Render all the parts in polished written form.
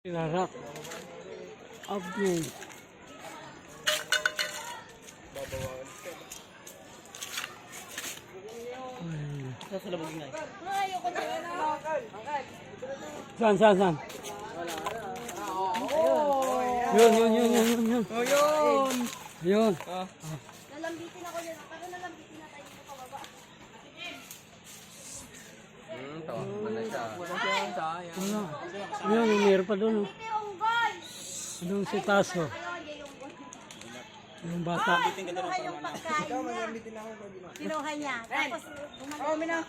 Ilarak. Upgrade. Saan? Yun. Yun. Nalambitin ako dyan. Pero nalambitin na tayo dito pababa. Yun, meron pa doon. Ito yung guys! Doon si Taso. Yung bata. Kinuha yung pagkain niya. Kinuha niya. Tapos bumalik.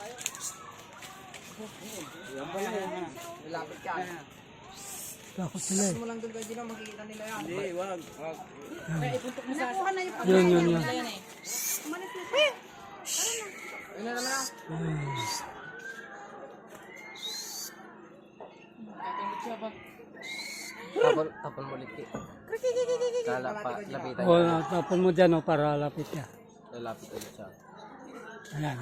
Takot sila eh. Hindi, wag. Nakuha na yung Yun. umalis na siya. Tapon mo ulit. Kala pa, lapitan O, niya. tapon mo dyan para lapit niya. Lalapit ulit siya. Ayan.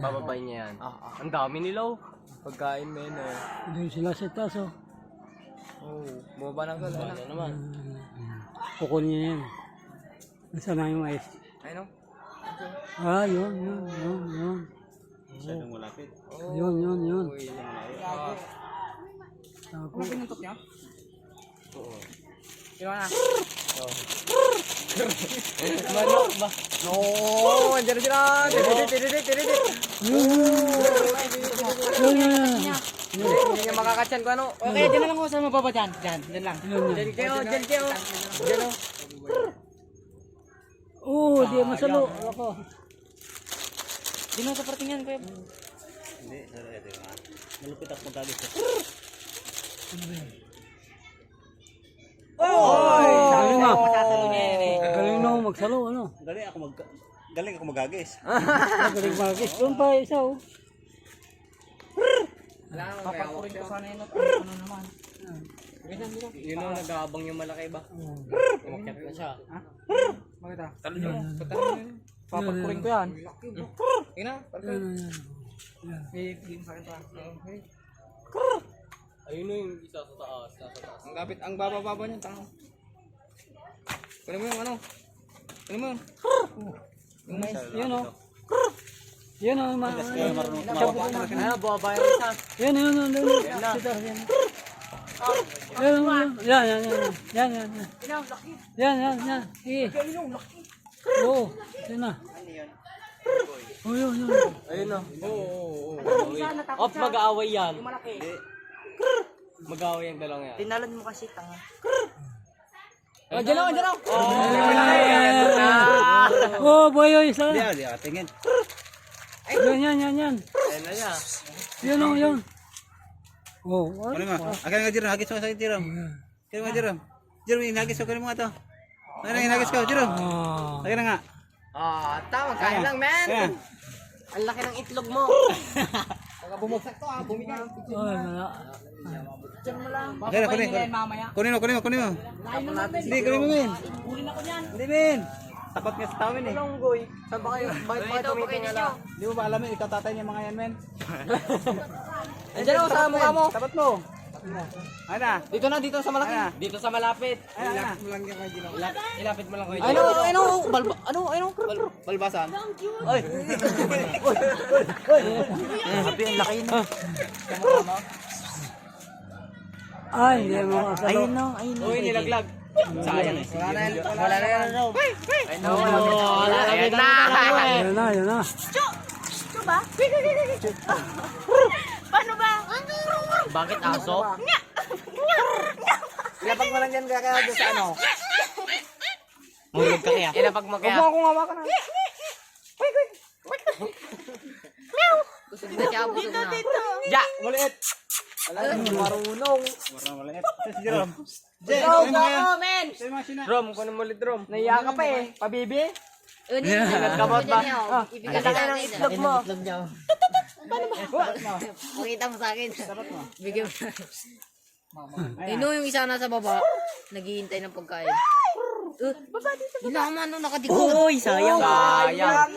Bababay niya yan. Ang dami nilaw. Pagkain men eh. Doon sila si Taso. Oh, bumaba ng gala na naman. Kukunin niya yan. Nasaan na yung mais? Ay no? Ah, yun. Masyadong malapit. Yun. Uy, Tako. Pinuntok niya? oo. Diba na? Manok ba? No! Andiyan na sila! Tididit! Yun. Hindi niya makakatsan ko ano. Okay, dyan na lang ako sa mababa dyan. Dyan lang. Yun. Dyan kayo. Dyan o. Oo, di masalo. Ako. Dyan na sa partingan ko. Hindi, ito yung malupit ako magagis. Galing na. Masasalo niya yan eh. Galing na magsalo, ano? Galing ako magagis. Galing magis. Doon pa isa, oh. Wala naman may hawak siya. Sana yun ano naman. Yun ang nag-aabang yung malaki ba? Umakyat na siya. Bakit ah? Talo niyo. Papagpurin ko yan. Ina, Yan. May sa akin pa. Ayun na yung isa sa taas. Ang lapit, ang baba niya. Tao. Kunin mo yung ano. Kunin mo yung. Yung mais. Yun, oh. Yun, oh. Ano, bumaba yung isa. Yan. Sita, yan. Yan. Sige. Oo, yun na. Oh, yun. Ayun na. Oo. Off, mag-aaway yan. Malaki. Mag-aaway yung dalawang yan. Tinalan mo kasi tanga. Diyan lang. Oh, boy, isa. Di tingin. Yan. Ayun na niya. Yun. Oh, Ano mo? Akin nga Jerome, hagis mo sa Jerome. Kaya mo Jerome. Jerome, hinagis ko mo nga to. Ano hinagis ko, Jerome? Ah. Akin na nga. Tama. Kain lang, man. Ayan. Ang laki ng itlog mo. Bumagsak to ah. Bumigay. Wala. Diyan mo lang. Akin na, kunin. Mamaya. Kunin mo. Lain naman, men. Hindi, kunin mo, men. Kunin ako niyan. Hindi, men. Tapat nga sa tao, men eh. Longgoy. Saan ba kayo? Bakit ba tumitingin nga lang? Hindi mo ba alam, men, ikaw tatay niya mga yan, men. Andiyan ako sa mukha mo. Tapat mo. Ano na? Dito sa malaki. Ayan. Dito sa malapit. Ano na? Ilapit mo lang ko. Balbasan. Oy. Happy ang laki na. Ay, hindi mo makasalo. Ayun na. Uy, nilaglag. Sayang eh. Wala na yan. Ay, no. Ayan na. Yan na. Ito ba? Paano ba? Bakit aso? Ilapag mo lang yan kaya doon sa ano. Mahulog ka kaya. Ilapag mo kaya. Huwag mo akong hawakan na. Dito. Ja! Maliit. Marunong. Maliit. Si Jerome. Go, men. Ito yung mga sina. Drum, kunin mo ulit drum. Naiya ka pa eh. Pabibi. Nagkamot ba? Ibigay sa akin. Itlog mo. Pakita mo sa akin. Bigyan mo. Ino yung isa nasa baba. Naghihintay ng pagkain. Baba dito. Hindi naman nakadikot. Uy, sayang. Sayang.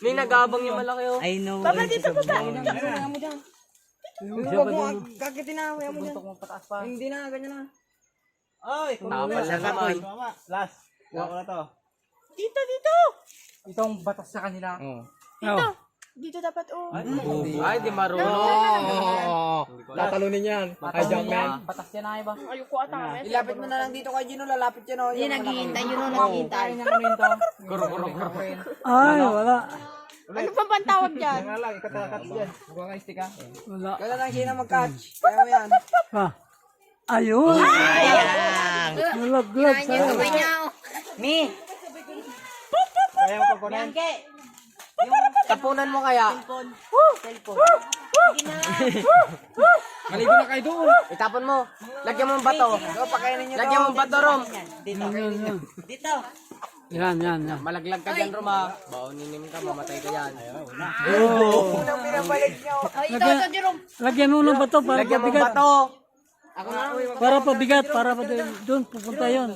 May nagabang yung malaki oh. Baba dito baba. Ano mo dyan? Huwag mo, kakitin na, maya mo dyan. Hindi na, ganyan na. Ay, Tapos yan naman. Last. Kuha ko na to. Itong batas sa kanila. Oo. Oh. Ay, di marunong. Tatalunin yan. Ay, Jumpman. Batas yan ay ba? Ilapit mo na lang dito kay Gino, lalapit yan o. Hindi, naghihintay. Yun ang naghihintay. Ay, wala. Ano pa bang tawag dyan? Nga lang, ikatakat dyan. Huwag ka stick ha. Wala. Kailan lang siya na mag-catch. Kaya mo yan. Pa. Ayun. Nalaglag. Kinain niya yung kamay niya. Oh. Kaya mo pagkunan. Tapunan mo kaya. Maligo na kayo doon. Itapon mo. Lagyan mo ng bato. Ikaw, pakainin nyo Lagyan mo ng bato, Rom. Dito. Yan. Malaglag ka dyan, Rom, ha. Baoninin ka, mamatay ka yan. Unang pinabalik nyo. Ay, ito, Jerome. Lagyan mo ng bato para Lagyan mo ng pabigat. bato. Para pabigat, para pa doon pupunta yun.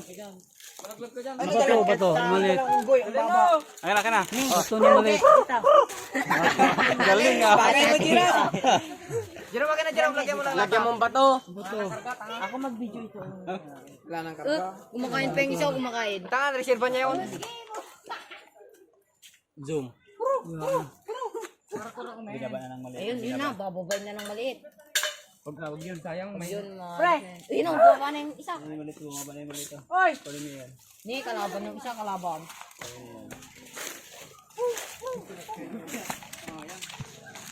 Bato, maliit. Unggoy, ang baba. Ayan na. Bato na maliit. Galing ah. Pare mo, Gino. Jerome, wag ka na, Jerome. Lagyan mo ng lagyan mo ng bato. Wala nang kapga. Kumakain pa yung isa o kumakain? Tangan, reserva niya yun. Zoom. Ayun, yun na. Bababay na ng maliit. Huwag yun, sayang. May Yun, Pre! Ayun, ang buwa na yung isa. Malit mo, malit to. Oy! Hindi, kalaban yung isa, kalaban.